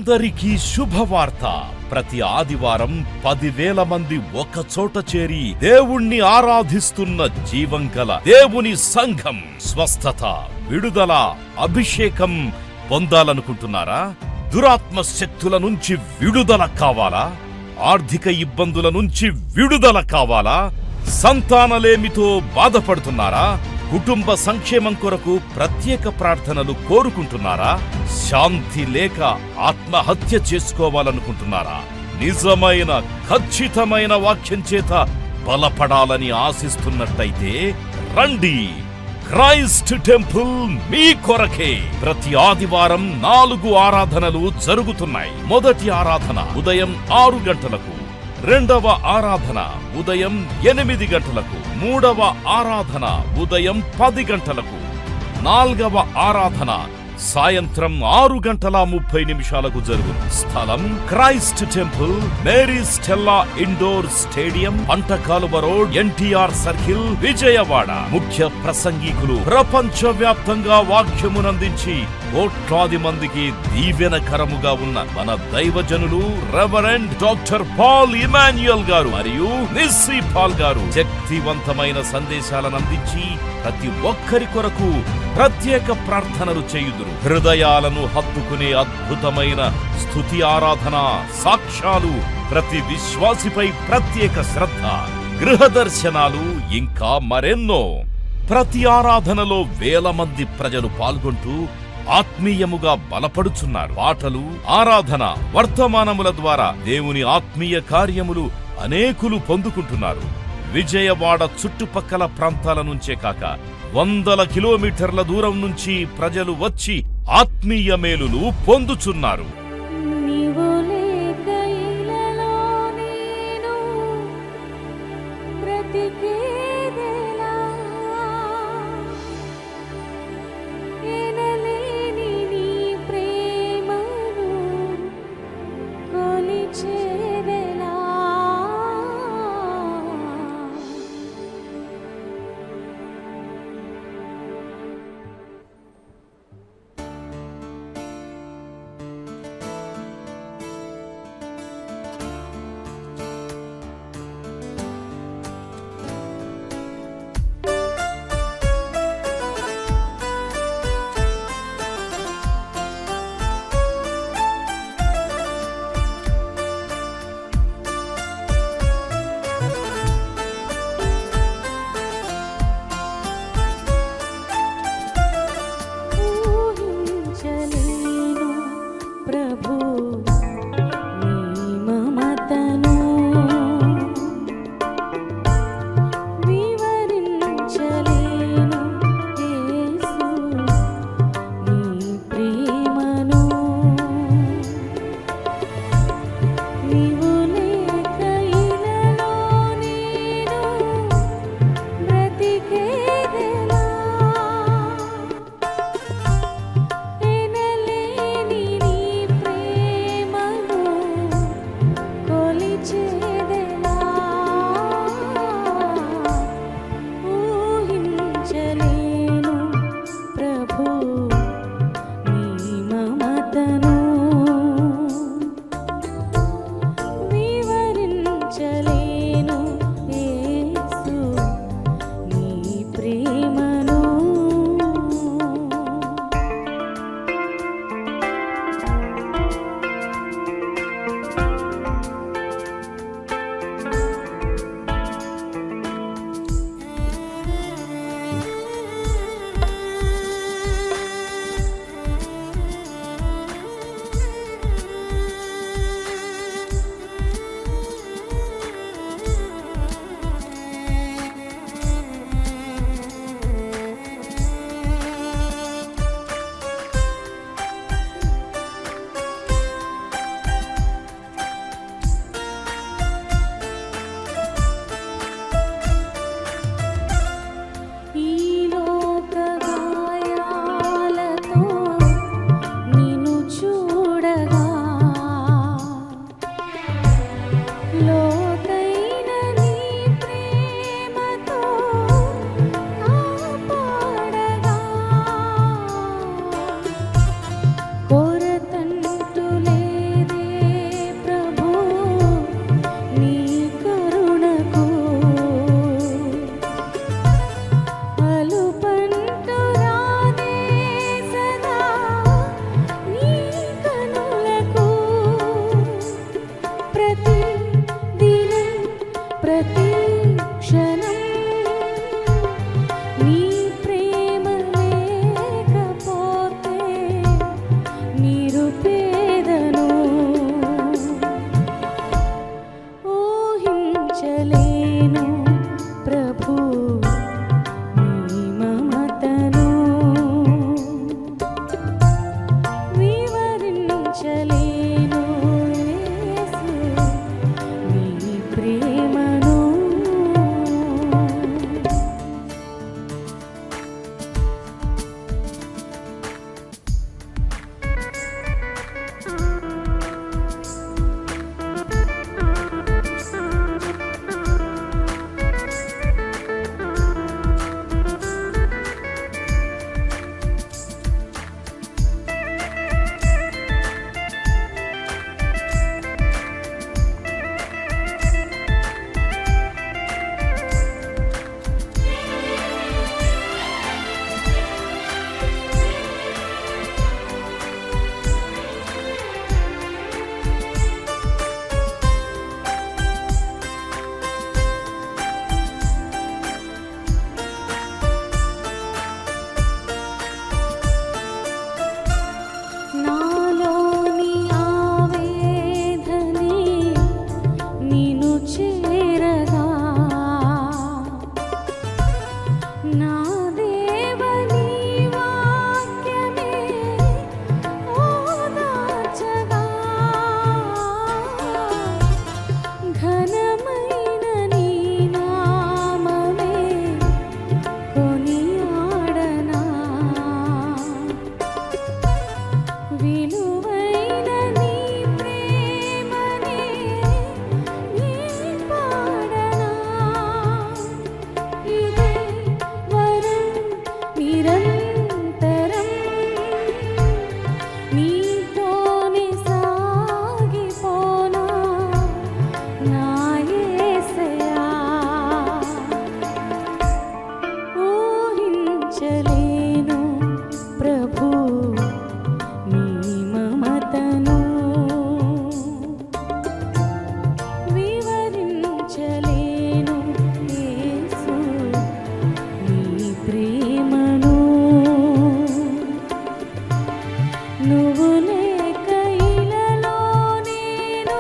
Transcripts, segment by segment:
అందరికీ శుభవార్త. ప్రతి ఆదివారం 10,000 మంది ఒక చోట చేరి దేవుణ్ణి ఆరాధిస్తున్న జీవం గల దేవుని సంఘం. స్వస్థత, విడుదల, అభిషేకం పొందాలనుకుంటున్నారా? దురాత్మ శక్తుల నుంచి విడుదల కావాలా? ఆర్థిక ఇబ్బందుల నుంచి విడుదల కావాలా? సంతానలేమితో బాధపడుతున్నారా? కుటుంబ సంక్షేమం కొరకు ప్రత్యేక ప్రార్థనలు కోరుకుంటున్నారా? శాంతి లేక ఆత్మహత్య చేసుకోవాలనుకుంటున్నారా? నిజమైన ఖచ్చితమైన వాక్యం చేత బలపడాలని ఆశిస్తున్నట్టయితే రండి. క్రైస్ట్ టెంపుల్ మీ కొరకే. ప్రతి ఆదివారం 4 ఆరాధనలు జరుగుతున్నాయి. మొదటి ఆరాధన ఉదయం 6 గంటలకు, రెండవ ఆరాధన ఉదయం 8 గంటలకు, మూడవ ఆరాధన ఉదయం 10 గంటలకు, నాల్గవ ఆరాధన సాయంత్రం 6:30 జరుగును. స్థలం Christ temple, Mary Stella indoor stadium, Pantakaluva road, NTR circle, Vijayawada. ముఖ్య ప్రసంగికులు ప్రపంచ వ్యాప్తంగా వాక్యమునందించి కోట్లాది మందికి దీవెనకరముగా ఉన్న మన దైవజనులు రెవరెండ్ డాక్టర్ పాల్ ఇమాన్యుయల్ గారు మరియు నిస్సీ పాల్ గారు శక్తివంతమైన సందేశాలను అందించి ప్రతి ఒక్కరి కొరకు ప్రత్యేక ప్రార్థనలు చేయుదురు. హృదయాలను హత్తుకునే అద్భుతమైన స్తుతి ఆరాధన సాక్ష్యాలు, ప్రతి విశ్వాసిపై ప్రత్యేక శ్రద్ధ, గృహ దర్శనాలు, ఇంకా మరెన్నో. ప్రతి ఆరాధనలో 1000 మంది ప్రజలు పాల్గొంటూ ఆత్మీయముగా బలపడుచున్నారు. పాటలు, ఆరాధన, వర్తమానముల ద్వారా దేవుని ఆత్మీయ కార్యములు అనేకులు పొందుకుంటున్నారు. విజయవాడ చుట్టుపక్కల ప్రాంతాల నుంచే కాక 100 కిలోమీటర్ల దూరం నుంచి ప్రజలు వచ్చి ఆత్మీయ మేలులు పొందుచున్నారు. వివరించలేను ప్రభు నీ మమతను, వివరించలేను యేసు నీ ప్రేమను. నువ్వు లేక ఇలలో నేను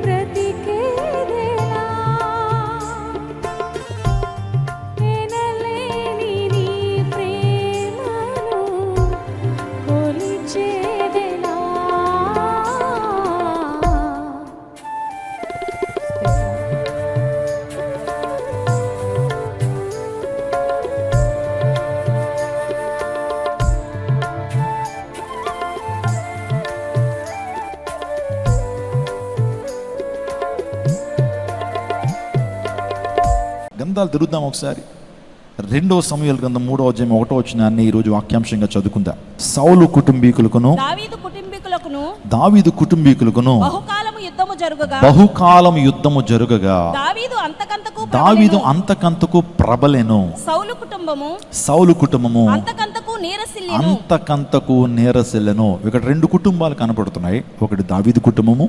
బ్రతికేదెలా, ఎనలేని నీ ప్రేమను కొలిచేదెలా. గ్రంథాలు తిరుగుదాం ఒకసారి. 2 సమూయేలు గ్రంథం 3వ అధ్యాయం 1వ వచనాన్ని ఈరోజు వాక్యాంశంగా చదువుకుందాం. సౌలు కుటుంబీకులకును దావీదు కుటుంబీకులకును బహుకాలము యుద్ధము జరుగగా దావీదు అంతకంతకు ప్రబలెను. సౌలు కుటుంబము అంతకంతకు నేరసిల్లెను. ఇక్కడ 2 కుటుంబాలు కనపడుతున్నాయి. ఒకటి దావీదు కుటుంబము,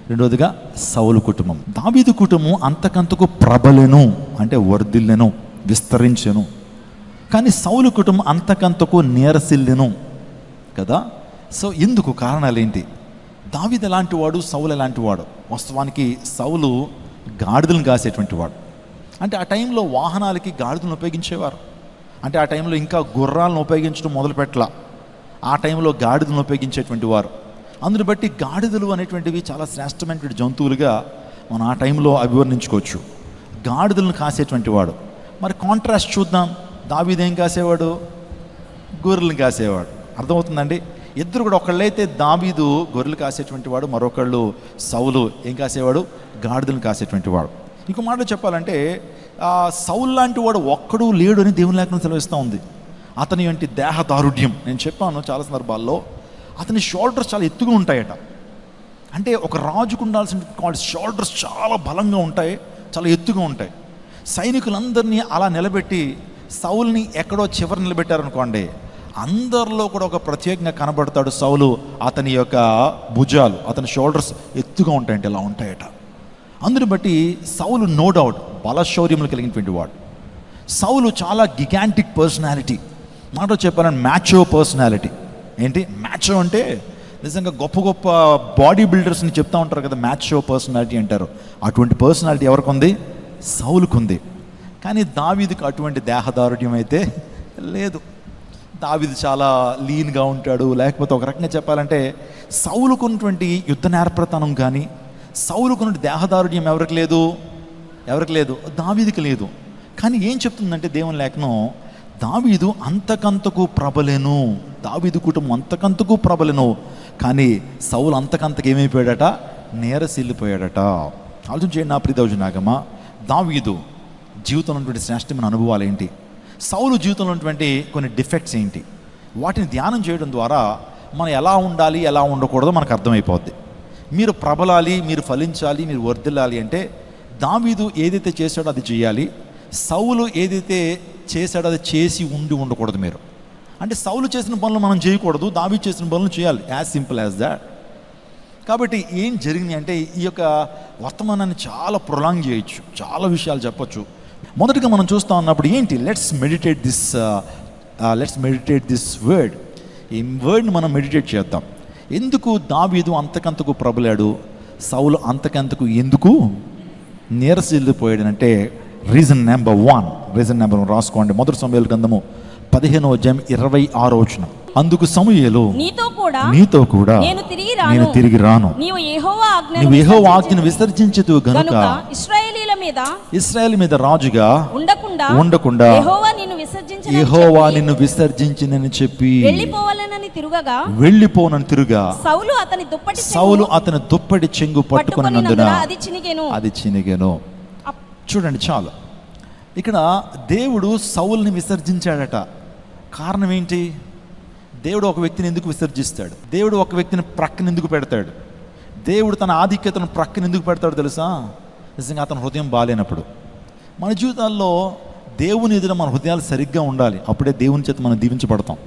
రెండవదిగా సౌలు కుటుంబం. దావీదు కుటుంబం అంతకంతకు ప్రబలెను అంటే వర్ధిల్లెను, విస్తరించెను. కానీ సౌలు కుటుంబం అంతకంతకు నీరసిల్లెను కదా. సో ఎందుకు కారణాలు ఏంటి? దావీదు ఎలాంటి వాడు, సౌలు ఎలాంటి వాడు? వాస్తవానికి సౌలు గాడిదలను కాసేటువంటి వాడు. అంటే ఆ టైంలో వాహనాలకి గాడిదలను ఉపయోగించేవారు. అంటే ఆ టైంలో ఇంకా గుర్రాలను ఉపయోగించడం మొదలుపెట్టలా. ఆ టైంలో గాడిదలను ఉపయోగించేటువంటి వారు. అందుని బట్టి గాడిదలు అనేటువంటివి చాలా శ్రేష్టమైనటువంటి జంతువులుగా మనం ఆ టైంలో అభివర్ణించుకోవచ్చు. గాడిదలను కాసేటువంటి వాడు. మరి కాంట్రాస్ట్ చూద్దాం. దావీదు ఏం కాసేవాడు? గొర్రెలను కాసేవాడు. అర్థమవుతుందండి? ఇద్దరు కూడా, ఒకళ్ళైతే దావీదు గొర్రెలు కాసేటువంటి వాడు, మరొకళ్ళు సౌలు ఏం కాసేవాడు? గాడిదలను కాసేటువంటి వాడు. ఇంకో మాట చెప్పాలంటే సౌలు లాంటి వాడు ఒక్కడూ లేడు అని దేవుని లేఖనం సెలవిస్తూ ఉంది. అతని వంటి దేహదారుఢ్యం నేను చెప్పాను చాలా సందర్భాల్లో. అతని షోల్డర్స్ చాలా ఎత్తుగా ఉంటాయట. అంటే ఒక రాజుకు ఉండాల్సిన షోల్డర్స్ చాలా బలంగా ఉంటాయి, చాలా ఎత్తుగా ఉంటాయి. సైనికులందరినీ అలా నిలబెట్టి సౌల్ని ఎక్కడో చివరి నిలబెట్టారనుకోండి, అందరిలో కూడా ఒక ప్రత్యేకంగా కనబడతాడు సౌలు. అతని యొక్క భుజాలు, అతని షోల్డర్స్ ఎత్తుగా ఉంటాయంటే ఇలా ఉంటాయట. అందుని బట్టి సౌలు నో డౌట్ బలశౌర్యములు కలిగినటువంటి వాడు. సౌలు చాలా గిగాంటిక్ పర్సనాలిటీ. మాట చెప్పాలని మ్యాచో పర్సనాలిటీ. ఏంటి మ్యాచో అంటే? నిజంగా గొప్ప గొప్ప బాడీ బిల్డర్స్ని చెప్తా ఉంటారు కదా, మ్యాచో పర్సనాలిటీ అంటారు. అటువంటి పర్సనాలిటీ ఎవరికి ఉంది? సౌలుకు ఉంది. కానీ దావీదుకు అటువంటి దేహదారుఢ్యం అయితే లేదు. దావీదు చాలా లీన్గా ఉంటాడు. లేకపోతే ఒక రకంగా చెప్పాలంటే సౌలుకున్నటువంటి యుద్ధ నేర్పరతనం కానీ, సౌలుకున్న దేహదారుఢ్యం ఎవరికి లేదు? దావీదుకి లేదు. కానీ ఏం చెప్తుందంటే దేవుని లేఖనం, దావీదు అంతకంతకు ప్రబలెను. దావీదు కుటుంబం అంతకంతకు ప్రబలెను. కానీ సౌలు అంతకంతకు ఏమైపోయాడట? నేరసిల్లిపోయాడట. ఆలోచన చేయండి నా ప్రియదౌజనాగమా. దావీదు జీవితంలో ఉన్నటువంటి శ్రేష్టమైన అనుభవాలు ఏంటి? సౌలు జీవితంలో ఉన్నటువంటి కొన్ని డిఫెక్ట్స్ ఏంటి? వాటిని ధ్యానం చేయడం ద్వారా మనం ఎలా ఉండాలి, ఎలా ఉండకూడదో మనకు అర్థమైపోద్ది. మీరు ప్రబలాలి, మీరు ఫలించాలి, మీరు వర్ధిల్లాలి అంటే దావీదు ఏదైతే చేశాడో అది చేయాలి. సౌలు ఏదైతే చేశాడో అది చేసి ఉండకూడదు మీరు. అంటే సౌలు చేసిన పనులు మనం చేయకూడదు, దావీదు చేసిన పనులు చేయాలి. As simple as that. కాబట్టి ఏం జరిగింది అంటే ఈ యొక్క వర్తమానాన్ని చాలా ప్రొలాంగ్ చేయొచ్చు, చాలా విషయాలు చెప్పచ్చు. మొదటిగా మనం చూస్తూ ఉన్నప్పుడు ఏంటి? Let's meditate this word. ఈ వర్డ్ని మనం మెడిటేట్ చేద్దాం. ఎందుకు దావీదు అంతకంతకు ప్రబలాడు, సౌలు అంతకంతకు ఎందుకు నీరసిల్లిపోయాడనంటే రీజన్ నెంబర్ 1 రాసుకోండి. మొదటి సమూయేలు గ్రంథము 15వ అధ్యాయం 26వ వచనం. అందుకు సమూయేలు, నీతో కూడా నేను తిరిగి రాను, నీవు యెహోవా ఆజ్ఞను విసర్జించుతు గనుక ఇశ్రాయేలు మీద రాజుగా ఉండకుండా యెహోవా నిన్ను విసర్జించినని చెప్పి వెళ్ళిపోనని తిరుగా సౌలు అతని దుప్పటి చెంగు పట్టుకున్నందున అది చినిగెను. చూడండి చాలు. ఇక్కడ దేవుడు సౌలుని విసర్జించాడట. కారణం ఏంటి? దేవుడు ఒక వ్యక్తిని ఎందుకు విసర్జిస్తాడు? దేవుడు ఒక వ్యక్తిని ప్రక్కన ఎందుకు పెడతాడు? దేవుడు తన ఆధిక్యతను ప్రక్కన ఎందుకు పెడతాడు తెలుసా? నిజంగా అతని హృదయం బాలేనప్పుడు. మన జీవితాల్లో దేవుని ఎదుట మన హృదయాలు సరిగ్గా ఉండాలి. అప్పుడే దేవుని చేత మనం దీవించబడతాం.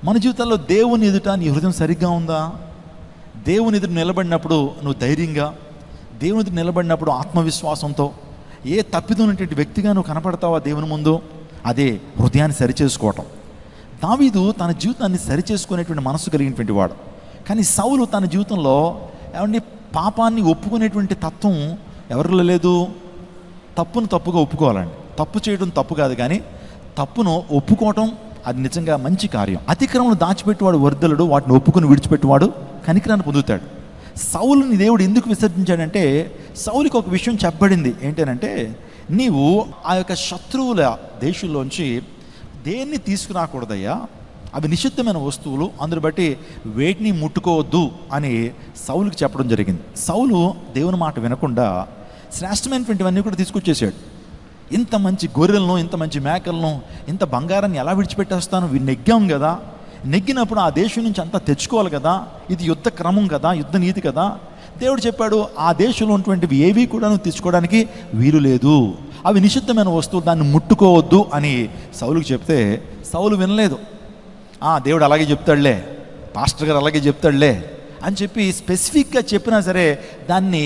మన జీవితాల్లో దేవుని ఎదుట నీ హృదయం సరిగ్గా ఉందా? దేవుని ఎదుట నిలబడినప్పుడు నువ్వు ధైర్యంగా, దేవుని ఎదుట నిలబడినప్పుడు ఆత్మవిశ్వాసంతో, ఏ తప్పిదం ఉన్నటువంటి వ్యక్తిగా నువ్వు కనపడతావా దేవుని ముందు? అదే హృదయాన్ని సరిచేసుకోవటం. దావీదు తన జీవితాన్ని సరిచేసుకునేటువంటి మనసు కలిగినటువంటి వాడు. కానీ సౌలు తన జీవితంలో ఏమంటే పాపాన్ని ఒప్పుకునేటువంటి తత్వం ఎవరిలో లేదు. తప్పును తప్పుగా ఒప్పుకోవాలండి. తప్పు చేయడం తప్పు కాదు, కానీ తప్పును ఒప్పుకోవటం అది నిజంగా మంచి కార్యం. అతిక్రమను దాచిపెట్టేవాడు వర్ధలుడు, వాటిని ఒప్పుకుని విడిచిపెట్టేవాడు కనికరాన్ని పొందుతాడు. సౌలుని దేవుడు ఎందుకు విసర్జించాడంటే, సౌలుకి ఒక విషయం చెప్పబడింది. ఏంటంటే, నీవు ఆ యొక్క శత్రువుల దేశంలోంచి దేన్ని తీసుకురాకూడదయ్యా, అవి నిషిద్ధమైన వస్తువులు, అందుని బట్టి వేటిని ముట్టుకోవద్దు అని సౌలుకి చెప్పడం జరిగింది. సౌలు దేవుని మాట వినకుండా శ్రేష్టమైనటువంటివన్నీ కూడా తీసుకొచ్చేసాడు. ఇంత మంచి గొర్రెలను, ఇంత మంచి మేకలను, ఇంత బంగారాన్ని ఎలా విడిచిపెట్టేస్తాను? నెగ్గాం కదా, నెగ్గినప్పుడు ఆ దేశం నుంచి అంతా తెచ్చుకోవాలి కదా, ఇది యుద్ధ క్రమం కదా, యుద్ధ నీతి కదా. దేవుడు చెప్పాడు, ఆ దేశంలో ఉన్నటువంటివి ఏవి కూడా నువ్వు తెచ్చుకోవడానికి వీలు లేదు, అవి నిషిద్ధమైన వస్తువులు, దాన్ని ముట్టుకోవద్దు అని సౌలుకి చెప్తే సౌలు వినలేదు. దేవుడు అలాగే చెప్తాడులే, పాస్టర్ గారు అలాగే చెప్తాడులే అని చెప్పి స్పెసిఫిక్గా చెప్పినా సరే దాన్ని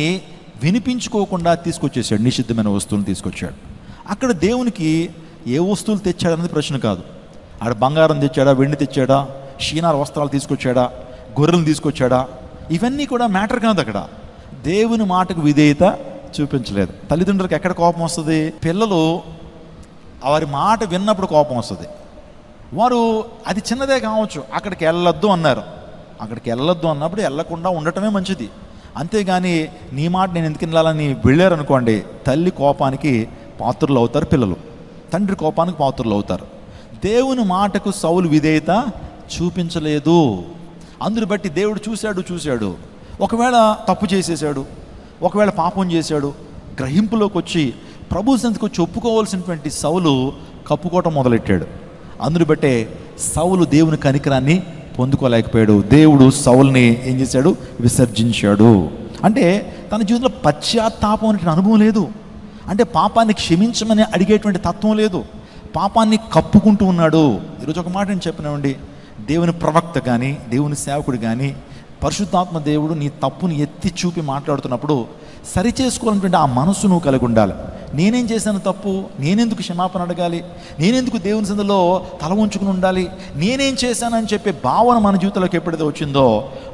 వినిపించుకోకుండా తీసుకొచ్చేసాడు, నిషిద్ధమైన వస్తువులను తీసుకొచ్చాడు. అక్కడ దేవునికి ఏ వస్తువులు తెచ్చాడన్నది ప్రశ్న కాదు. ఆడ బంగారం తెచ్చాడా, వెండి తెచ్చాడా, షీనార్ వస్త్రాలు తీసుకొచ్చాడా, గొర్రెలను తీసుకొచ్చాడా, ఇవన్నీ కూడా మ్యాటర్ కాదు. అక్కడ దేవుని మాటకు విధేయత చూపించలేదు. తల్లిదండ్రులకు ఎక్కడ కోపం వస్తుంది? పిల్లలు వారి మాట విన్నప్పుడు కోపం వస్తుంది. వారు అది చిన్నదే కావచ్చు, అక్కడికి వెళ్ళొద్దు అన్నారు, అక్కడికి వెళ్ళొద్దు అన్నప్పుడు వెళ్ళకుండా ఉండటమే మంచిది. అంతేగాని నీ మాట నేను ఎందుకు వెళ్ళాలని వెళ్ళారనుకోండి, తల్లి కోపానికి పాత్రలు అవుతారు పిల్లలు, తండ్రి కోపానికి పాత్రలు అవుతారు. దేవుని మాటకు సౌలు విధేయత చూపించలేదు. అందుని బట్టి దేవుడు చూశాడు. ఒకవేళ తప్పు చేసేసాడు, ఒకవేళ పాపం చేశాడు, గ్రహింపులోకి వచ్చి ప్రభు సన్నిధికి వచ్చి ఒప్పుకోవాల్సినటువంటి సౌలు కప్పుకోవటం మొదలెట్టాడు. అందుని బట్టే సౌలు దేవుని కనికరాన్ని పొందుకోలేకపోయాడు. దేవుడు సౌల్ని ఏం చేశాడు? విసర్జించాడు. అంటే తన జీవితంలో పశ్చాత్తాపం అనే అనుభవం లేదు. అంటే పాపాన్ని క్షమించమని అడిగేటువంటి తత్వం లేదు. పాపాన్ని కప్పుకుంటూ ఉన్నాడు. ఈరోజు ఒక మాట నేను చెప్పినామండి, దేవుని ప్రవక్త కానీ, దేవుని సేవకుడు కానీ, పరిశుద్ధాత్మ దేవుడు నీ తప్పుని ఎత్తి చూపి మాట్లాడుతున్నప్పుడు సరిచేసుకోవాలన్నటువంటి ఆ మనసు నువ్వు కలిగి ఉండాలి. నేనేం చేశాను తప్పు, నేనెందుకు క్షమాపణ అడగాలి, నేనెందుకు దేవుని సందులో తల ఉంచుకుని ఉండాలి, నేనేం చేశానని చెప్పే భావన మన జీవితంలోకి ఎప్పుడైతే వచ్చిందో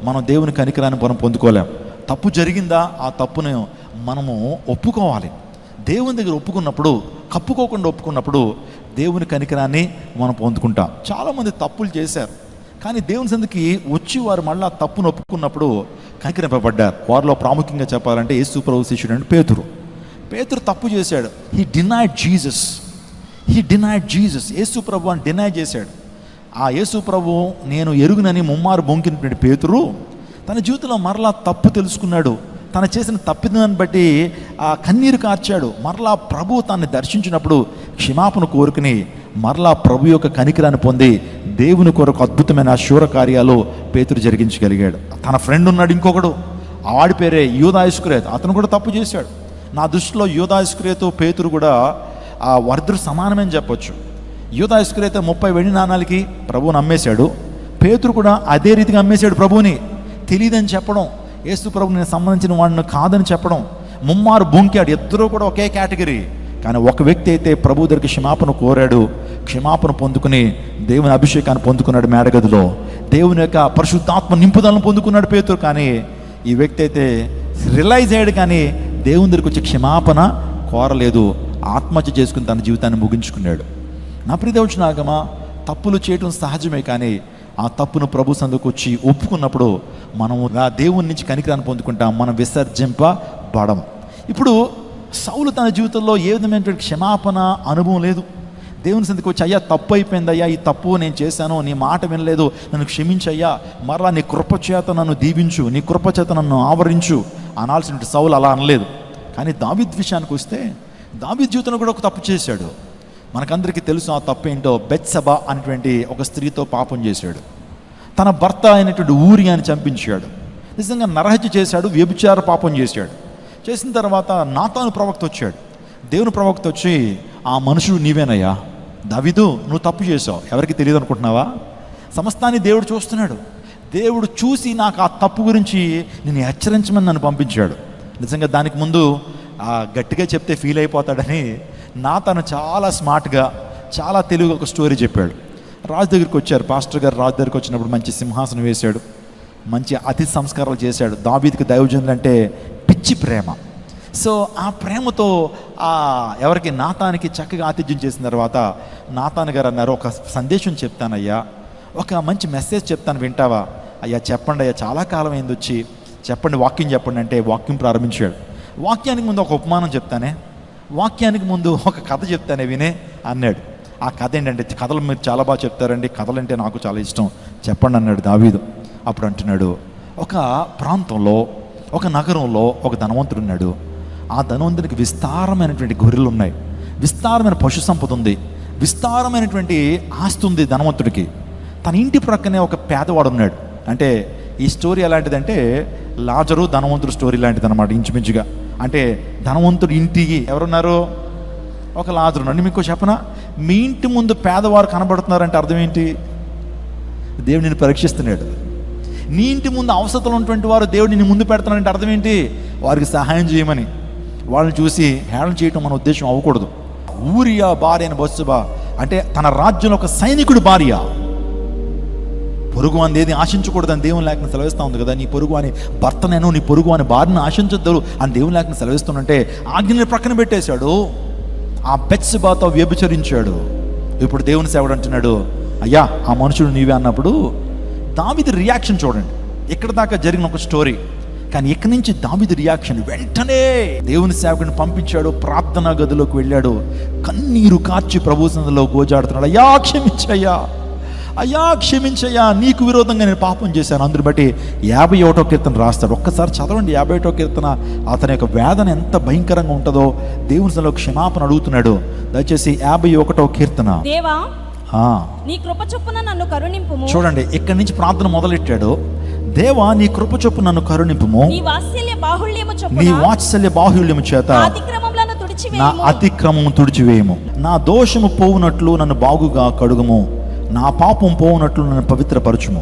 మనం దేవుని కనికరాన్ని మనం పొందుకోలేం. తప్పు జరిగిందా, ఆ తప్పును మనము ఒప్పుకోవాలి. దేవుని దగ్గర ఒప్పుకున్నప్పుడు, కప్పుకోకుండా ఒప్పుకున్నప్పుడు దేవుని కనికరాన్ని మనం పొందుకుంటాం. చాలామంది తప్పులు చేశారు, కానీ దేవుని సందుకి వచ్చి వారు మళ్ళీ తప్పును ఒప్పుకున్నప్పుడు కనికరింపబడ్డారు. వారిలో ప్రాముఖ్యంగా చెప్పాలంటే యేసు ప్రభు శిష్యుడు అంటే పేతురు తప్పు చేశాడు. He denied Jesus. యేసు ప్రభు అని డినై చేశాడు. ఆ యేసు ప్రభు నేను ఎరుగునని ముమ్మారు బొంకినటువంటి పేతురు తన జీవితంలో మరలా తప్పు తెలుసుకున్నాడు. తను చేసిన తప్పిదాన్ని బట్టి ఆ కన్నీరు కార్చాడు. మరలా ప్రభు తనని దర్శించినప్పుడు క్షమాపణ కోరుకుని మరలా ప్రభు యొక్క కనికరాన్ని పొంది దేవుని కొరకు అద్భుతమైన శూర కార్యాలు పేతురు జరిగించగలిగాడు. తన ఫ్రెండ్ ఉన్నాడు ఇంకొకడు, వాడి పేరే యూదా ఇస్కరియోతు. అతను కూడా తప్పు చేశాడు. నా దృష్టిలో యూదా ఇస్కరియోతు పేతురు కూడా ఆ వారిద్దరు సమానమని చెప్పొచ్చు. యూదా ఇస్కరియోతు 30 వెండి నాణాలకి ప్రభువుని అమ్మేశాడు. పేతురు కూడా అదే రీతిగా అమ్మేశాడు ప్రభువుని. తెలియదని చెప్పడం, యేసు ప్రభువు నేను సంబంధించిన వాడిని కాదని చెప్పడం, ముమ్మారు బొంకాడు. ఇద్దరూ కూడా ఒకే కేటగిరీ. కానీ ఒక వ్యక్తి అయితే ప్రభు దగ్గరికి క్షమాపణ కోరాడు, క్షమాపణ పొందుకుని దేవుని అభిషేకాన్ని పొందుకున్నాడు. మేడగదిలో దేవుని యొక్క పరిశుద్ధాత్మ నింపుదలను పొందుకున్నాడు పేతురు. కానీ ఈ వ్యక్తి అయితే రియలైజ్ అయ్యాడు, కానీ దేవుని దగ్గరికి వచ్చి క్షమాపణ కోరలేదు. ఆత్మహత్య చేసుకుని తన జీవితాన్ని ముగించుకున్నాడు. నా ప్రియదేవుచునాగమా, తప్పులు చేయటం సహజమే, కానీ ఆ తప్పును ప్రభు సందుకు వచ్చి ఒప్పుకున్నప్పుడు మనము ఆ దేవుని నుంచి కనికరాన్ని పొందుకుంటాం, మనం విసర్జింపబడం. ఇప్పుడు సౌలు తన జీవితంలో ఏ విధమైనటువంటి క్షమాపణ అనుభవం లేదు. దేవుని సందుకు వచ్చి, అయ్యా తప్పు అయిపోయిందయ్యా, ఈ తప్పు నేను చేశాను, నీ మాట వినలేదు, నన్ను క్షమించయ్యా, మరలా నీ కృపచేత నన్ను దీవించు, నీ కృపచేత నన్ను ఆవరించు అనాల్సిన సౌలు అలా అనలేదు. కానీ దావీదు విషయానికి వస్తే దావీదు జీవితంలో కూడా ఒక తప్పు చేశాడు. మనకందరికీ తెలుసు ఆ తప్పు ఏంటో. బెత్షెబా అనేటువంటి ఒక స్త్రీతో పాపం చేశాడు. తన భర్త అయినటువంటి ఊరియాని చంపించాడు. నిజంగా నరహత్య చేశాడు, వ్యభిచార పాపం చేశాడు. చేసిన తర్వాత నాతాను ప్రవక్త వచ్చాడు. దేవుని ప్రవక్త వచ్చి ఆ మనుషుడు నీవేనయ్యా. దావీదు, నువ్వు తప్పు చేసావు, ఎవరికి తెలియదు అనుకుంటున్నావా? సమస్తాన్ని దేవుడు చూస్తున్నాడు. దేవుడు చూసి నాకు ఆ తప్పు గురించి నేను హెచ్చరించమని నన్ను పంపించాడు. నిజంగా దానికి ముందు గట్టిగా చెప్తే ఫీల్ అయిపోతాడని నాతాను చాలా స్మార్ట్గా, చాలా తెలివిగా ఒక స్టోరీ చెప్పాడు. రాజు దగ్గరికి వచ్చారు, పాస్టర్ గారు రాజు దగ్గరికి వచ్చినప్పుడు మంచి సింహాసనం వేశాడు, మంచి అతిథి సంస్కారాలు చేశాడు. దావీదుకి దైవజనులు అంటే పిచ్చి ప్రేమ. సో ఆ ప్రేమతో ఎవరికి నాతానికి చక్కగా ఆతిథ్యం చేసిన తర్వాత నాతాన్ గారు అన్నారు, ఒక సందేశం చెప్తానయ్యా, ఒక మంచి మెసేజ్ చెప్తాను, వింటావా? అయ్యా చెప్పండి అయ్యా, చాలా కాలం అయింది వచ్చి, చెప్పండి, వాక్యం చెప్పండి అంటే వాక్యం ప్రారంభించాడు. వాక్యానికి ముందు ఒక ఉపమానం చెప్తానే, వాక్యానికి ముందు ఒక కథ చెప్తానే, వినే అన్నాడు. ఆ కథ ఏంటంటే, కథలు మీరు చాలా బాగా చెప్తారండి, కథలు అంటే నాకు చాలా ఇష్టం, చెప్పండి అన్నాడు దావీదు. అప్పుడు అంటున్నాడు, ఒక ప్రాంతంలో, ఒక నగరంలో ఒక ధనవంతుడు ఉన్నాడు. ఆ ధనవంతునికి విస్తారమైనటువంటి గొర్రెలు ఉన్నాయి, విస్తారమైన పశు సంపద ఉంది, విస్తారమైనటువంటి ఆస్తి ఉంది ధనవంతుడికి. తన ఇంటి ప్రక్కనే ఒక పేదవాడు ఉన్నాడు. అంటే ఈ స్టోరీ ఎలాంటిదంటే లాజరు ధనవంతుడు స్టోరీ లాంటిది అనమాట, ఇంచుమించుగా. అంటే ధనవంతుడు ఇంటికి ఎవరున్నారు? ఒక లాజరు ఉన్నాడు. మీకు చెప్పనా, మీ ఇంటి ముందు పేదవారు కనబడుతున్నారంటే అర్థం ఏంటి? దేవుడు నిన్ను పరీక్షిస్తున్నాడు. నీ ఇంటి ముందు అవసరతలు ఉన్నటువంటి వారు దేవుడు నిన్ను ముందు పెడుతున్నారంటే అర్థం ఏంటి? వారికి సహాయం చేయమని. వాళ్ళని చూసి హేళన చేయటం మన ఉద్దేశం అవ్వకూడదు. ఊరియా భార్య అయిన బత్షెబ అంటే తన రాజ్యంలో ఒక సైనికుడి భార్య. పొరుగు అని ఏది ఆశించకూడదని దేవుని లేఖను సెలవిస్తూ ఉంది కదా. నీ పొరుగు అని భర్తనేను, నీ పొరుగు అని భార్యను ఆశించొద్దు అని దేవుని లేఖను సెలవిస్తుందంటే ఆజ్ఞని ప్రక్కన పెట్టేశాడు. ఆ బత్షెబతో వ్యభిచరించాడు. ఇప్పుడు దేవుని సేవడు అంటున్నాడు, అయ్యా ఆ మనుషుడు నీవే అన్నప్పుడు దావీదు రియాక్షన్ చూడండి. ఇక్కడ దాకా జరిగిన ఒక స్టోరీ, కానీ ఇక్కడి నుంచి దావీదు రియాక్షన్ వెంటనే దేవుని సేవకుని పంపించాడు. ప్రార్థనా గదిలోకి వెళ్ళాడు, కన్నీరు కార్చి ప్రభు సన్నిధిలో గోజాడుతున్నాడు. అయ్యా క్షమించయ్యా, అయ్యా క్షమించయ్యా, నీకు విరోధంగా నేను పాపం చేశాను. అందుని బట్టి 51వ కీర్తన రాస్తాడు. ఒక్కసారి చదవండి 51వ కీర్తన. అతని యొక్క వేదన ఎంత భయంకరంగా ఉంటుందో దేవుని సన్నిధిలో క్షమాపణ అడుగుతున్నాడు. దయచేసి 51వ కీర్తన. దేవా నీ కృప చొప్పున నన్ను కరుణింపుము. చూడండి, ఇక్కడి నుంచి ప్రార్థన మొదలెట్టాడు. దేవా నీ కృప చొప్పున నన్ను కరుణింపుము, నీ వాత్సల్య బాహుళ్యము చొప్పున, నీ వాత్సల్య బాహుళ్యము చేత అతిక్రమములను తుడిచివేయుము, నా అతిక్రమము తుడిచివేయము. నా దోషము పోవునట్లు నన్ను బాగుగా కడుగుము, నా పాపం పోవునట్లు నన్ను పవిత్రపరచుము.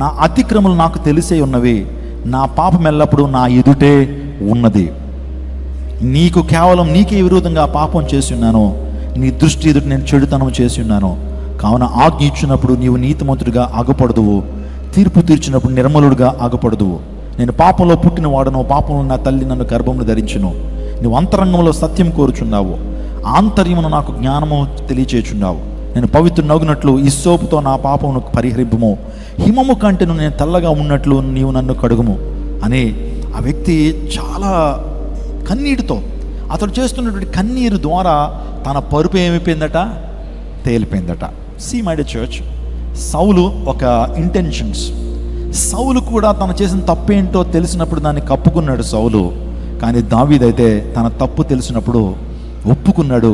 నా అతిక్రమలు నాకు తెలిసే ఉన్నవి, నా పాపం ఎల్లప్పుడూ నా ఎదుటే ఉన్నది. నీకు కేవలం నీకే విరోధంగా పాపం చేసి ఉన్నాను, నీ దృష్టి ఎదుట నేను చెడుతనం చేసి ఉన్నాను. కావున ఆజ్ఞ ఇచ్చినప్పుడు నీవు నీతిమంతుడిగా ఆగపడదువు, తీర్పు తీర్చినప్పుడు నిర్మలుడిగా ఆగపడదువు. నేను పాపంలో పుట్టిన వాడను, పాపంలో నా తల్లి నన్ను గర్భమును ధరించును. నువ్వు అంతరంగంలో సత్యం కోరుచున్నావు, ఆంతర్యమును నాకు జ్ఞానము తెలియచేచున్నావు. నేను పవిత్రునగునట్లు ఇస్సోపుతో నా పాపమును పరిహరింపుము, హిమము కంటెను నేను తెల్లగా ఉన్నట్లు నీవు నన్ను కడుగుము అని ఆ వ్యక్తి చాలా కన్నీటితో, అతడు చేస్తున్నటువంటి కన్నీరు ద్వారా తన పరుపు ఏమైపోయిందట? తేలిపోయిందట. సీ మై డియర్ చర్చ్, సౌలు ఒక ఇంటెన్షన్స్. సౌలు కూడా తను చేసిన తప్పేంటో తెలిసినప్పుడు దాన్ని కప్పుకున్నాడు సౌలు. కానీ దావీదైతే తన తప్పు తెలిసినప్పుడు ఒప్పుకున్నాడు,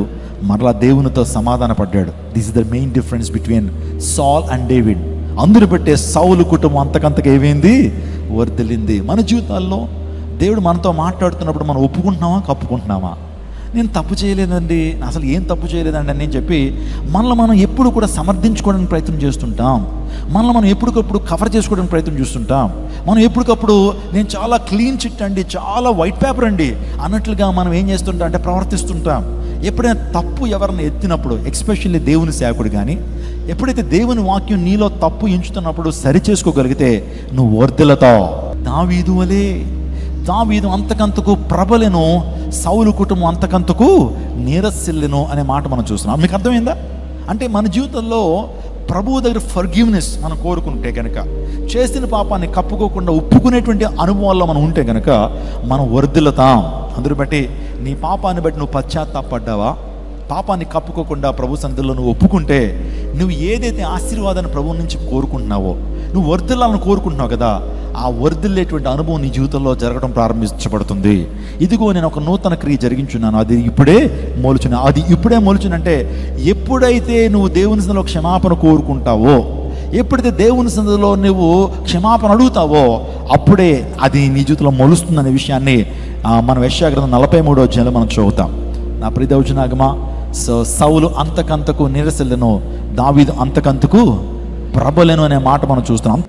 మరలా దేవునితో సమాధాన పడ్డాడు. This is the main difference between సాల్ అండ్ డేవిడ్. అందరూ పెట్టే సౌలు కుటుంబం అంతకంతగా ఏమైంది? వర్ధిల్లింది. మన జీవితాల్లో దేవుడు మనతో మాట్లాడుతున్నప్పుడు మనం ఒప్పుకుంటున్నామా, కప్పుకుంటున్నామా? నేను తప్పు చేయలేదండి, అసలు ఏం తప్పు చేయలేదండి అని చెప్పి మనల్ని మనం ఎప్పుడు కూడా సమర్థించుకోవడానికి ప్రయత్నం చేస్తుంటాం. మనల్ని మనం ఎప్పటికప్పుడు కవర్ చేసుకోవడానికి ప్రయత్నం చేస్తుంటాం. మనం ఎప్పటికప్పుడు నేను చాలా క్లీన్ చిట్ అండి, చాలా వైట్ పేపర్ అండి అన్నట్లుగా మనం ఏం చేస్తుంటాం అంటే ప్రవర్తిస్తుంటాం. ఎప్పుడైనా తప్పు ఎవరిని ఎత్తినప్పుడు, ఎస్పెషల్లీ దేవుని సేవకుడు కానీ, ఎప్పుడైతే దేవుని వాక్యం నీలో తప్పు ఎంచుతున్నప్పుడు సరి చేసుకోగలిగితే నువ్వు వర్ధిల్లుతావు. దావీదు వలే, దావీదు అంతకంతకు ప్రబలెను, సౌలు కుటుంబం అంతకంతకు నీరసిల్లెను అనే మాట మనం చూస్తున్నాం. మీకు అర్థమైందా? అంటే మన జీవితంలో ప్రభువు దగ్గర ఫర్గివ్నెస్ మనం కోరుకుంటే కనుక, చేసిన పాపాన్ని కప్పుకోకుండా ఒప్పుకునేటువంటి అనుభవాల్లో మనం ఉంటే కనుక మనం వర్ధిల్లుతాం. అందరూ బట్టి నీ పాపాన్ని బట్టి నువ్వు పశ్చాత్తాపడ్డావా, పాపాన్ని కప్పుకోకుండా ప్రభు సన్నిధిలో నువ్వు ఒప్పుకుంటే, నువ్వు ఏదైతే ఆశీర్వాదాన్ని ప్రభువు నుంచి కోరుకుంటున్నావో, నువ్వు వర్ధిల్లాలని కోరుకుంటున్నావు కదా, ఆ వర్ధిల్లేటువంటి అనుభవం నీ జీవితంలో జరగడం ప్రారంభించబడుతుంది. ఇదిగో నేను ఒక నూతన క్రియ జరిగించున్నాను, అది ఇప్పుడే మొలుచున్నా. అది ఇప్పుడే మొలుచునంటే ఎప్పుడైతే నువ్వు దేవుని సన్నిధిలో క్షమాపణ కోరుకుంటావో, ఎప్పుడైతే దేవుని సన్నిధిలో నువ్వు క్షమాపణ అడుగుతావో, అప్పుడే అది నీ జీవితంలో మొలుస్తుందనే విషయాన్ని మనం యెషయా గ్రంథం 43వ అధ్యాయంలో మనం చదువుతాం. నా ప్రియ దైవజనాగమా, సో సౌలు అంతకంతకు నిరసలను, దావీదు అంతకంతకు ప్రబలను అనే మాట మనం చూస్తున్నాం.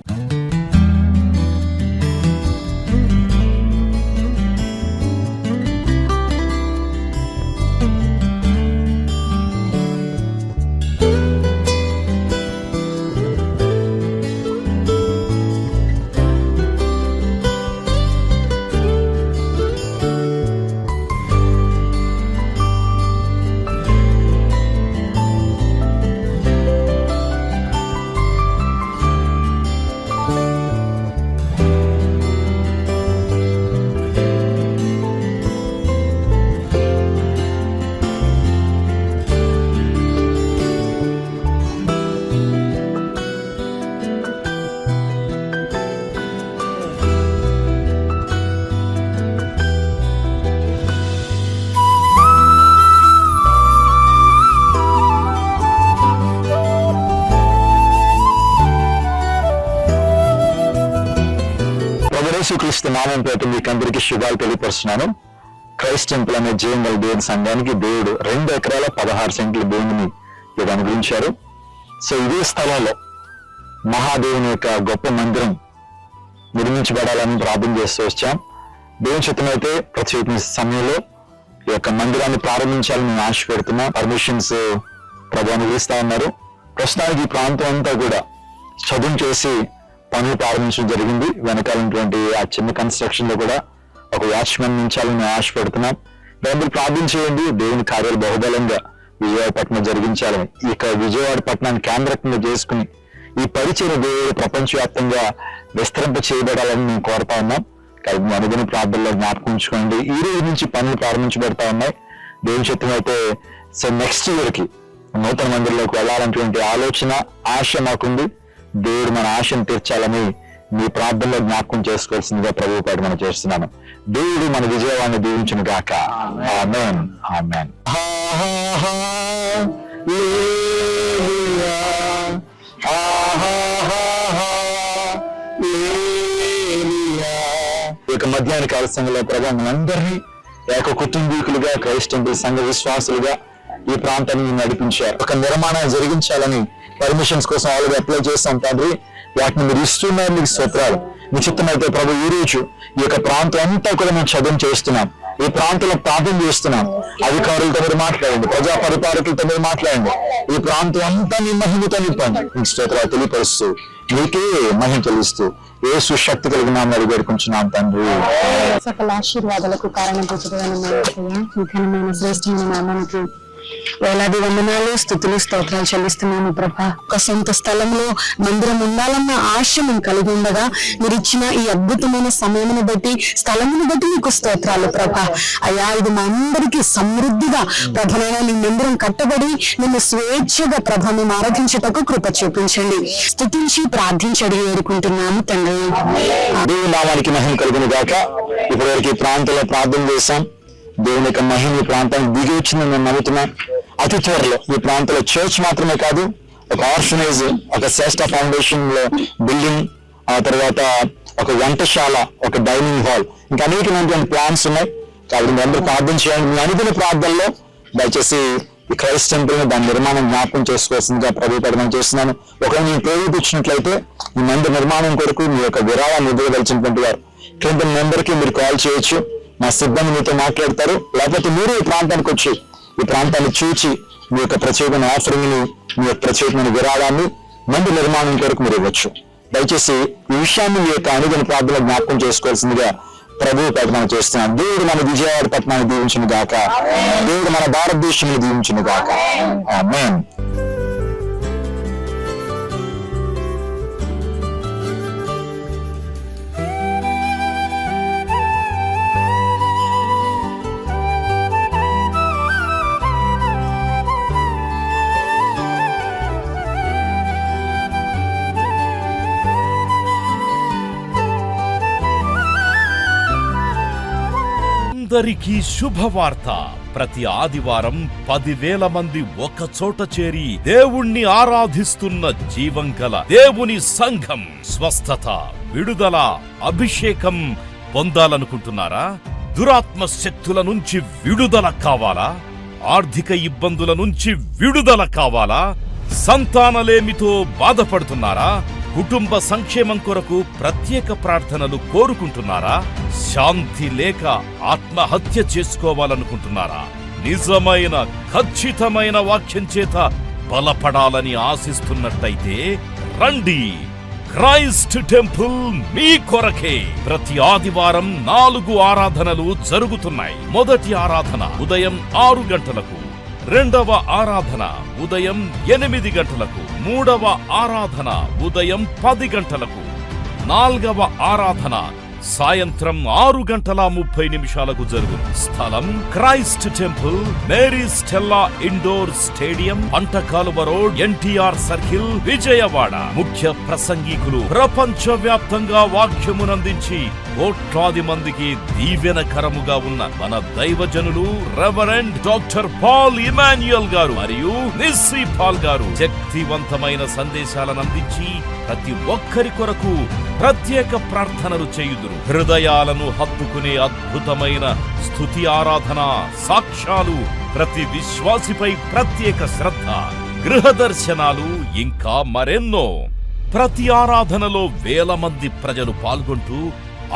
యేసుక్రీస్తు నామం పేట మీకు అందరికీ శుభాలు తెలియపరుస్తున్నాను. క్రైస్ట్ టెంపుల్ అనే జీవంగల దేవుని సంఘానికి దేవుడు 2 ఎకరాల 16 సెంట్ల భూమిని ఇక్కడ అనుగ్రహించారు. సో ఇదే స్థలంలో మహాదేవుని యొక్క గొప్ప మందిరం నిర్మించబడాలని ప్రార్థన చేస్తూ వచ్చాం. దేవుని చిత్తమైతే ప్రతి సమయంలో ఈ యొక్క మందిరాన్ని ప్రారంభించాలని నేను ఆశ పెడుతున్నా. పర్మిషన్స్ ప్రభు అనుగ్రహిస్తా ఉన్నారు. ప్రస్తుతానికి ఈ ప్రాంతం అంతా కూడా చదువు చేసి పనులు ప్రారంభించడం జరిగింది. వెనకాలటువంటి ఆ చిన్న కన్స్ట్రక్షన్ లో కూడా ఒక వాచ్మెన్ ఉంచాలని ఆశ పెడుతున్నాం. దాన్ని ప్రార్థన చేయండి. దేవుని కార్యాలు బహుబలంగా విజయవాడ పట్టణం జరిగించాలని, ఇక విజయవాడ పట్టణాన్ని కేంద్రంగా చేసుకుని ఈ పరిచయ దేవుడు ప్రపంచవ్యాప్తంగా విస్తరింప చేయబడాలని మేము కోరుతా ఉన్నాం. కాబట్టి అనుదిన ప్రార్థనలో జ్ఞాపకం ఉంచుకోండి. ఈ రోజు నుంచి పనులు ప్రారంభించబడతా ఉన్నాయి. దేవుని చిత్తం అయితే సో నెక్స్ట్ ఇయర్ కి నూతన మందిరంలోకి వెళ్ళాలన్నటువంటి ఆలోచన, ఆశ మాకుంది. దేవుడు మన ఆశను తీర్చాలని మీ ప్రార్థనలో జ్ఞాపకం చేసుకోవాల్సిందిగా ప్రభు పేట మనం చేస్తున్నాను. దేవుడు మన విజయవాడిని దీవించును గాక. ఆమేన్. ఆమేన్. ఇక మధ్యాహ్న కాల సంఘంలో ప్రభు మనందరినీ ఏక కుటుంబీకులుగా, క్రైస్ట్ టెంపుల్ సంఘ విశ్వాసులుగా ఈ ప్రాంతాన్ని నడిపించారు. ఒక నిర్మాణం జరిగించాలని పర్మిషన్స్ కోసం ఆల్రెడీ అప్లై చేస్తాం తండ్రి. వాటిని మీరు ఇస్తున్నారు, మీకు స్తోత్రాలు. మీ చిత్తమైతే ప్రభు ఈ రోజు ఈ యొక్క ప్రాంతం అంతా కూడా మేము చదువు చేస్తున్నాం. ఈ ప్రాంతంలో ప్రార్థన చేస్తున్నాం. అధికారులతో మీరు మాట్లాడండి, ప్రజా పరిపాలకులతో మీరు మాట్లాడండి. ఈ ప్రాంతం అంతా మీ మహిమతో నింపండి. మీకు స్తోత్రాలు తెలియపరుస్తూ మీకే మహిమ తెలుస్తూ యేసు శక్తి కలిగిన నామములో వేడుకుంటున్నాం తండ్రి. సకల ఆశీర్వాదాలకు కారణమైన శ్రేష్టమైన నామానికి వేలాది వందనాలు, స్తుతులు, స్తోత్రాలు చెల్లిస్తున్నాను ప్రభా. ఒక సొంత స్థలంలో మందిరం ఉండాలన్న ఆశ మేము కలిగి ఉండగా మీరు ఇచ్చిన ఈ అద్భుతమైన సమయమును బట్టి, స్థలమును బట్టి మీకు స్తోత్రాలు ప్రభా. అయ్యా, ఇది మా అందరికీ సమృద్ధిగా ప్రభనైనా నీ మందిరం కట్టబడి నిన్ను స్వేచ్ఛగా ప్రభ మేము ఆరాధించుటకు కృప చూపించండి. స్తుతించి ప్రార్థించడి వేడుకుంటున్నాము తండ్రి. దేవుని నామానికి మహిమ కలుగును గాక. ఇప్పటివరకు ఈ ప్రాంతంలో ప్రార్థన చేశాం. దేవుని యొక్క మహిమ ఈ ప్రాంతానికి దిగి వచ్చిందని నేను నమ్ముతున్నాను. అతి త్వరలో ఈ ప్రాంతంలో చర్చ్ మాత్రమే కాదు, ఒక ఆర్ఫనైజ్, ఒక శ్రేష్ఠ ఫౌండేషన్ లో బిల్డింగ్, ఆ తర్వాత ఒక వంటశాల, ఒక డైనింగ్ హాల్, ఇంకా అనేకమైనటువంటి ప్లాన్స్ ఉన్నాయి. కాబట్టి మీ అందరూ ప్రార్థన చేయండి. మీ అనుదిన ప్రార్థనలో దయచేసి ఈ క్రైస్ట్ టెంపుల్ దాని నిర్మాణం జ్ఞాపకం చేసుకోవాల్సిందిగా ప్రభు ప్రకటన చేస్తున్నాను. ఒకవేళ నేను ప్రేరేపించినట్లయితే ఈ మందిర నిర్మాణం కొరకు మీ యొక్క విరాళాన్ని ఇవ్వదలిచినటువంటి వారు కింద మెంబర్కి మీరు కాల్ చేయొచ్చు. మా సిబ్బంది మీతో మాట్లాడతారు. లేకపోతే మీరు ఈ ప్రాంతానికి వచ్చి ఈ ప్రాంతాన్ని చూచి మీ యొక్క ప్రత్యేకమైన ఆఫరింగ్ ని, మీ యొక్క ప్రత్యేకమైన విరాళాన్ని మందిర నిర్మాణం కొరకు మీరు ఇవ్వచ్చు. దయచేసి ఈ విషయాన్ని మీ యొక్క అనుదిన ప్రార్థనలో జ్ఞాపకం చేసుకోవాల్సిందిగా ప్రభువు ప్రకటన చేస్తున్నాను. దేవుడు మన విజయవాడ పట్టణాన్ని దీవించును గాక. దేవుడు మన భారతదేశాన్ని దీవించును గాక. ఆమేన్. అందరికీ శుభవార్త. ప్రతి ఆదివారం 10,000 మంది ఒక చోట చేరి దేవుణ్ణి ఆరాధిస్తున్న జీవంగల దేవుని సంఘం. స్వస్థత, విడుదల, అభిషేకం పొందాలనుకుంటున్నారా? దురాత్మ శక్తుల నుంచి విడుదల కావాలా? ఆర్థిక ఇబ్బందుల నుంచి విడుదల కావాలా? సంతానలేమితో బాధపడుతున్నారా? కుటుంబ సంక్షేమం కొరకు ప్రత్యేక ప్రార్థనలు కోరుకుంటున్నారా? శాంతి లేక ఆత్మహత్య చేసుకోవాలనుకుంటున్నారా? నిజమైన ఖచ్చితమైన వాక్యం చేత బలపడాలని ఆశిస్తున్నట్టయితే రండి. క్రైస్ట్ టెంపుల్ మీ కొరకే. ప్రతి ఆదివారం 4 ఆరాధనలు జరుగుతున్నాయి. మొదటి ఆరాధన ఉదయం 6 గంటలకు, రెండవ ఆరాధన ఉదయం 8 గంటలకు, మూడవ ఆరాధన ఉదయం 10 గంటలకు, 4వ ఆరాధన సాయంత్రం 6:30 జరుగును. స్థలం Christ temple, Mary Stella indoor stadium, Pantakaluva road, NTR circle, Vijayawada. ముఖ్య ప్రసంగికులు ప్రపంచ వ్యాప్తంగా వాక్యమునందించి కోట్లాది మందికి దీవెనకరముగా ఉన్న మన దైవజనులు రెవరెండ్ డాక్టర్ పాల్ ఇమాన్యుయల్ గారు మరియు నిస్సీ పాల్ గారు శక్తివంతమైన సందేశాలను అందించి ప్రతి ఒక్కరి కొరకు ప్రత్యేక ప్రార్థనలు చేయుదురు. హృదయాలను హత్తుకునే అద్భుతమైన స్తుతి ఆరాధన సాక్ష్యాలు, ప్రతి విశ్వాసిపై ప్రత్యేక శ్రద్ధ, గృహ దర్శనాలు, ఇంకా మరెన్నో. ప్రతి ఆరాధనలో వేల మంది ప్రజలు పాల్గొంటూ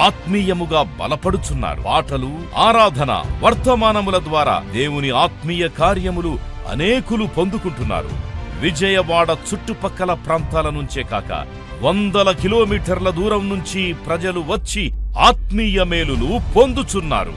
ఆత్మీయముగా బలపడుచున్నారు. పాటలు, ఆరాధన, వర్తమానముల ద్వారా దేవుని ఆత్మీయ కార్యములు అనేకులు పొందుకుంటున్నారు. విజయవాడ చుట్టుపక్కల ప్రాంతాల నుంచే కాక 100 కిలోమీటర్ల దూరం నుంచి ప్రజలు వచ్చి ఆత్మీయ మేలులు పొందుచున్నారు.